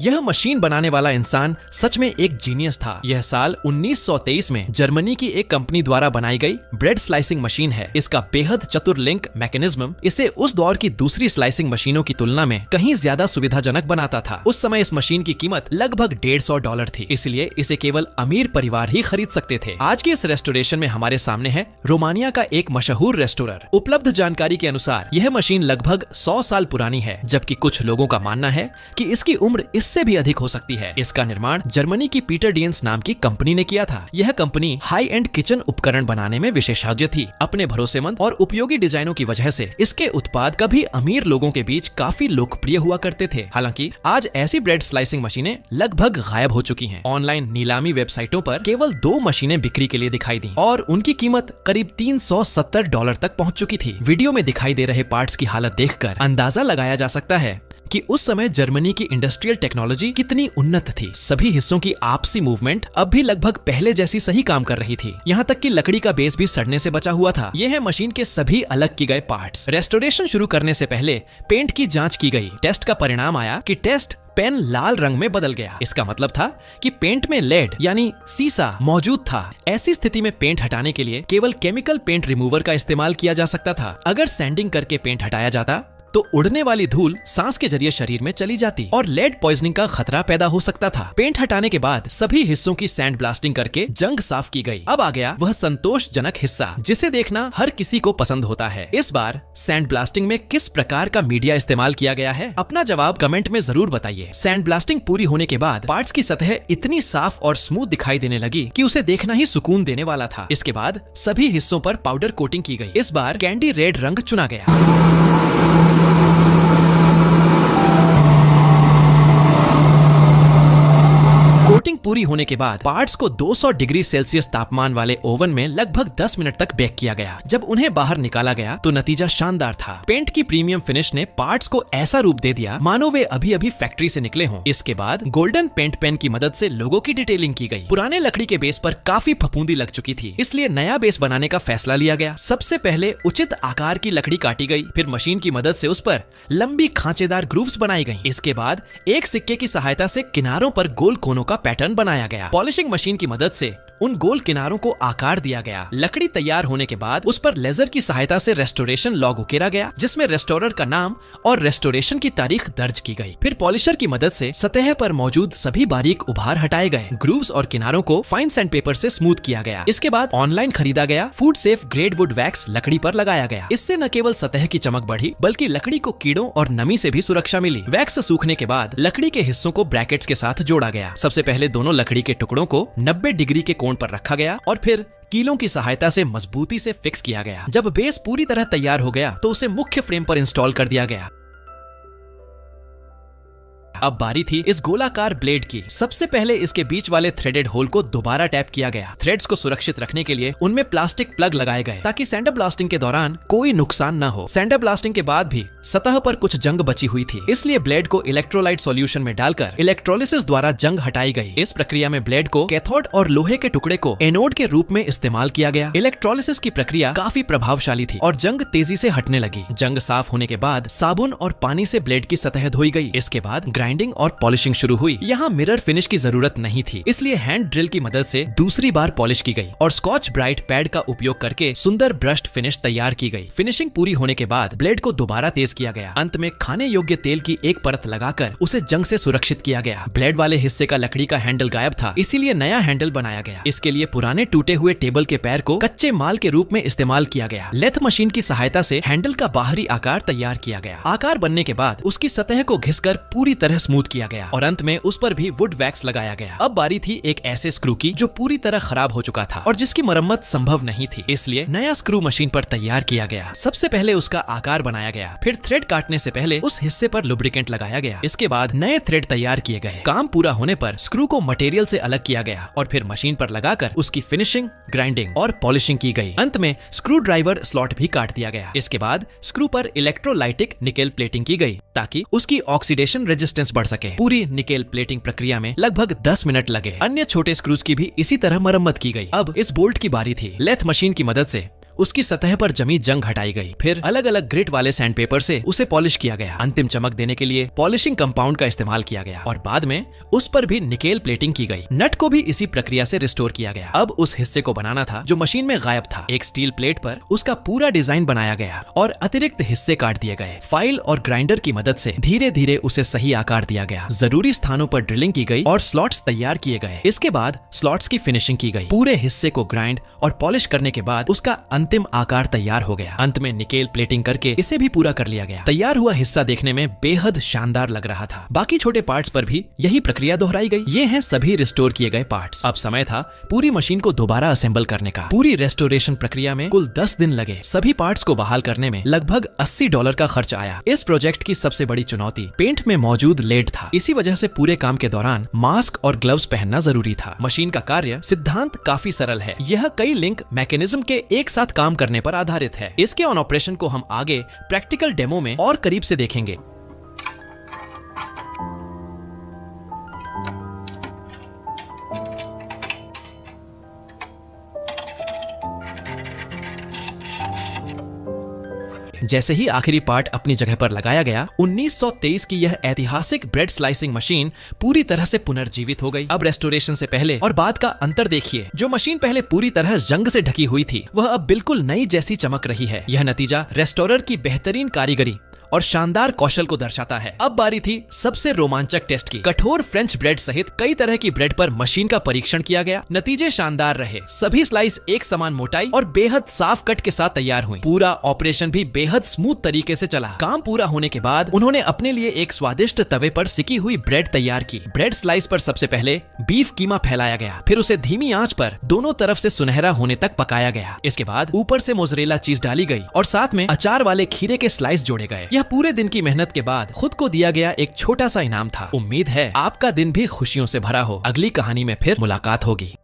यह मशीन बनाने वाला इंसान सच में एक जीनियस था। यह साल 1923 में जर्मनी की एक कंपनी द्वारा बनाई गई ब्रेड स्लाइसिंग मशीन है। इसका बेहद चतुर लिंक मैकेनिज्म इसे उस दौर की दूसरी स्लाइसिंग मशीनों की तुलना में कहीं ज्यादा सुविधाजनक बनाता था। उस समय इस मशीन की कीमत लगभग $150 थी, इसलिए इसे केवल अमीर परिवार ही खरीद सकते थे। आज के इस रेस्टोरेशन में हमारे सामने है रोमानिया का एक मशहूर रेस्टोरेंट। उपलब्ध जानकारी के अनुसार यह मशीन लगभग 100 साल पुरानी है, जबकि कुछ लोगों का मानना है कि इसकी उम्र इससे भी अधिक हो सकती है। इसका निर्माण जर्मनी की पीटर डियंस नाम की कंपनी ने किया था। यह कंपनी हाई एंड किचन उपकरण बनाने में विशेषज्ञ थी। अपने भरोसेमंद और उपयोगी डिजाइनों की वजह से इसके उत्पाद कभी अमीर लोगों के बीच काफी लोकप्रिय हुआ करते थे। हालांकि आज ऐसी ब्रेड स्लाइसिंग मशीनें लगभग गायब हो चुकी हैं। ऑनलाइन नीलामी वेबसाइटों पर केवल 2 मशीनें बिक्री के लिए दिखाई दी और उनकी कीमत करीब $370 तक पहुंच चुकी थी। वीडियो में दिखाई दे रहे पार्ट्स की हालत देखकर अंदाजा लगाया जा सकता है कि उस समय जर्मनी की इंडस्ट्रियल टेक्नोलॉजी कितनी उन्नत थी। सभी हिस्सों की आपसी मूवमेंट अब भी लगभग पहले जैसी सही काम कर रही थी। यहाँ तक कि लकड़ी का बेस भी सड़ने से बचा हुआ था। ये है मशीन के सभी अलग किए गए पार्ट्स। रेस्टोरेशन शुरू करने से पहले पेंट की जांच की गई। टेस्ट का परिणाम आया कि टेस्ट पेन लाल रंग में बदल गया। इसका मतलब था कि पेंट में लेड यानी सीसा मौजूद था। ऐसी स्थिति में पेंट हटाने के लिए केवल केमिकल पेंट रिमूवर का इस्तेमाल किया जा सकता था। अगर सैंडिंग करके पेंट हटाया जाता तो उड़ने वाली धूल सांस के जरिए शरीर में चली जाती और लेड पॉइजनिंग का खतरा पैदा हो सकता था। पेंट हटाने के बाद सभी हिस्सों की सैंड ब्लास्टिंग करके जंग साफ की गई। अब आ गया वह संतोषजनक हिस्सा जिसे देखना हर किसी को पसंद होता है। इस बार सैंड ब्लास्टिंग में किस प्रकार का मीडिया इस्तेमाल किया गया है? अपना जवाब कमेंट में जरूर बताइए। सैंड ब्लास्टिंग पूरी होने के बाद पार्ट्स की सतह इतनी साफ और स्मूथ दिखाई देने लगी कि उसे देखना ही सुकून देने वाला था। इसके बाद सभी हिस्सों पर पाउडर कोटिंग की गई। इस बार कैंडी रेड रंग चुना गया। कोटिंग पूरी होने के बाद पार्ट्स को 200 डिग्री सेल्सियस तापमान वाले ओवन में लगभग 10 मिनट तक बेक किया गया। जब उन्हें बाहर निकाला गया तो नतीजा शानदार था। पेंट की प्रीमियम फिनिश ने पार्ट्स को ऐसा रूप दे दिया मानो वे अभी अभी फैक्ट्री से निकले हों। इसके बाद गोल्डन पेंट पेन की मदद से लोगों की डिटेलिंग की गई। पुराने लकड़ी के बेस पर काफी फफूंदी लग चुकी थी, इसलिए नया बेस बनाने का फैसला लिया गया। सबसे पहले उचित आकार की लकड़ी काटी गई, फिर मशीन की मदद से उस पर लंबी खांचेदार ग्रूव्स बनाई गई। इसके बाद एक सिक्के की सहायता से किनारों पर गोल कोनों का पैटर्न बनाया गया। पॉलिशिंग मशीन की मदद से उन गोल किनारों को आकार दिया गया। लकड़ी तैयार होने के बाद उस पर लेजर की सहायता से रेस्टोरेशन लॉग उकेरा गया, जिसमें रेस्टोरर का नाम और रेस्टोरेशन की तारीख दर्ज की गई। फिर पॉलिशर की मदद से सतह पर मौजूद सभी बारीक उभार हटाए गए। ग्रूव्स और किनारों को फाइन सैंडपेपर से स्मूथ किया गया। इसके बाद ऑनलाइन खरीदा गया food safe grade would wax लकड़ी पर लगाया गया। इससे न केवल सतह की चमक बढ़ी, बल्कि लकड़ी को कीड़ों और नमी से भी सुरक्षा मिली। वैक्स सूखने के बाद लकड़ी के हिस्सों को ब्रैकेट्स के साथ जोड़ा गया। सबसे पहले दोनों लकड़ी के टुकड़ों को 90 डिग्री के कोण पर रखा गया और फिर कीलों की सहायता से मजबूती से फिक्स किया गया। जब बेस पूरी तरह तैयार हो गया तो उसे मुख्य फ्रेम पर इंस्टॉल कर दिया गया। अब बारी थी इस गोलाकार ब्लेड की। सबसे पहले इसके बीच वाले थ्रेडेड होल को दोबारा टैप किया गया। थ्रेड्स को सुरक्षित रखने के लिए उनमें प्लास्टिक प्लग लगाए गए ताकि सैंडर ब्लास्टिंग के दौरान कोई नुकसान न हो। सैंडर ब्लास्टिंग के बाद भी सतह पर कुछ जंग बची हुई थी, इसलिए ब्लेड को इलेक्ट्रोलाइट सॉल्यूशन में डालकर इलेक्ट्रोलिसिस द्वारा जंग हटाई गई। इस प्रक्रिया में ब्लेड को कैथोड और लोहे के टुकड़े को एनोड के रूप में इस्तेमाल किया गया। इलेक्ट्रोलिसिस की प्रक्रिया काफी प्रभावशाली थी और जंग तेजी से हटने लगी। जंग साफ होने के बाद साबुन और पानी से ब्लेड की सतह धोई गई। इसके बाद ग्राइंडिंग और पॉलिशिंग शुरू हुई। यहाँ मिरर फिनिश की जरूरत नहीं थी, इसलिए हैंड ड्रिल की मदद से दूसरी बार पॉलिश की गई और स्कॉच ब्राइट पैड का उपयोग करके सुंदर ब्रश्ड फिनिश तैयार की गई। फिनिशिंग पूरी होने के बाद ब्लेड को दोबारा तेज किया गया। अंत में खाने योग्य तेल की एक परत लगाकर उसे जंग से सुरक्षित किया गया। ब्लेड वाले हिस्से का लकड़ी का हैंडल गायब था, इसीलिए नया हैंडल बनाया गया। इसके लिए पुराने टूटे हुए टेबल के पैर को कच्चे माल के रूप में इस्तेमाल किया गया। लेथ मशीन की सहायता से हैंडल का बाहरी आकार तैयार किया गया। आकार बनने के बाद उसकी सतह को घिसकर पूरी तरह स्मूथ किया गया और अंत में उस पर भी वुड वैक्स लगाया गया। अब बारी थी एक ऐसे स्क्रू की जो पूरी तरह खराब हो चुका था और जिसकी मरम्मत संभव नहीं थी, इसलिए नया स्क्रू मशीन पर तैयार किया गया। सबसे पहले उसका आकार बनाया गया, फिर थ्रेड काटने से पहले उस हिस्से पर लुब्रिकेंट लगाया गया। इसके बाद नए थ्रेड तैयार किए गए। काम पूरा होने पर स्क्रू को मटेरियल से अलग किया गया और फिर मशीन पर लगाकर उसकी फिनिशिंग, ग्राइंडिंग और पॉलिशिंग की गई। अंत में स्क्रू ड्राइवर स्लॉट भी काट दिया गया। इसके बाद स्क्रू पर इलेक्ट्रोलाइटिक निकेल प्लेटिंग की गई ताकि उसकी ऑक्सीडेशन रेजिस्टेंस बढ़ सके। पूरी निकेल प्लेटिंग प्रक्रिया में लगभग 10 मिनट लगे। अन्य छोटे स्क्रूज की भी इसी तरह मरम्मत की गई। अब इस बोल्ट की बारी थी। लेथ मशीन की मदद से उसकी सतह पर जमी जंग हटाई गई। फिर अलग अलग ग्रिट वाले सैंड पेपर से उसे पॉलिश किया गया। अंतिम चमक देने के लिए पॉलिशिंग कंपाउंड का इस्तेमाल किया गया और बाद में उस पर भी निकेल प्लेटिंग की गई। नट को भी इसी प्रक्रिया से रिस्टोर किया गया। अब उस हिस्से को बनाना था जो मशीन में गायब था। एक स्टील प्लेट पर उसका पूरा डिजाइन बनाया गया और अतिरिक्त हिस्से काट दिए गए। फाइल और ग्राइंडर की मदद से धीरे धीरे उसे सही आकार दिया गया। जरूरी स्थानों पर ड्रिलिंग की गई और स्लॉट्स तैयार किए गए। इसके बाद स्लॉट्स की फिनिशिंग की गई। पूरे हिस्से को ग्राइंड और पॉलिश करने के बाद उसका अंतिम आकार तैयार हो गया। अंत में निकेल प्लेटिंग करके इसे भी पूरा कर लिया गया। तैयार हुआ हिस्सा देखने में बेहद शानदार लग रहा था। बाकी छोटे पार्ट्स पर भी यही प्रक्रिया दोहराई गई। ये हैं सभी रिस्टोर किए गए पार्ट्स। अब समय था पूरी मशीन को दोबारा असेंबल करने का। पूरी रेस्टोरेशन प्रक्रिया में कुल 10 दिन लगे। सभी पार्ट्स को बहाल करने में लगभग $80 का खर्च आया। इस प्रोजेक्ट की सबसे बड़ी चुनौती पेंट में मौजूद लेड था। इसी वजह से पूरे काम के दौरान मास्क और ग्लव्स पहनना जरूरी था। मशीन का कार्य सिद्धांत काफी सरल है। यह कई लिंक मैकेनिज्म के एक साथ काम करने पर आधारित है। इसके ऑन ऑपरेशन को हम आगे प्रैक्टिकल डेमो में और करीब से देखेंगे। जैसे ही आखिरी पार्ट अपनी जगह पर लगाया गया, 1923 की यह ऐतिहासिक ब्रेड स्लाइसिंग मशीन पूरी तरह से पुनर्जीवित हो गई। अब रेस्टोरेशन से पहले और बाद का अंतर देखिए। जो मशीन पहले पूरी तरह जंग से ढकी हुई थी, वह अब बिल्कुल नई जैसी चमक रही है। यह नतीजा रेस्टोरर की बेहतरीन कारीगरी और शानदार कौशल को दर्शाता है। अब बारी थी सबसे रोमांचक टेस्ट की। कठोर फ्रेंच ब्रेड सहित कई तरह की ब्रेड पर मशीन का परीक्षण किया गया। नतीजे शानदार रहे। सभी स्लाइस एक समान मोटाई और बेहद साफ कट के साथ तैयार हुई। पूरा ऑपरेशन भी बेहद स्मूथ तरीके से चला। काम पूरा होने के बाद उन्होंने अपने लिए एक स्वादिष्ट तवे पर सिकी हुई ब्रेड तैयार की। ब्रेड स्लाइस पर सबसे पहले बीफ कीमा फैलाया गया, फिर उसे धीमी आंच पर दोनों तरफ से सुनहरा होने तक पकाया गया। इसके बाद ऊपर से मोज़रेला चीज डाली गई और साथ में अचार वाले खीरे के स्लाइस जोड़े गए। पूरे दिन की मेहनत के बाद खुद को दिया गया एक छोटा सा इनाम था। उम्मीद है आपका दिन भी खुशियों से भरा हो। अगली कहानी में फिर मुलाकात होगी।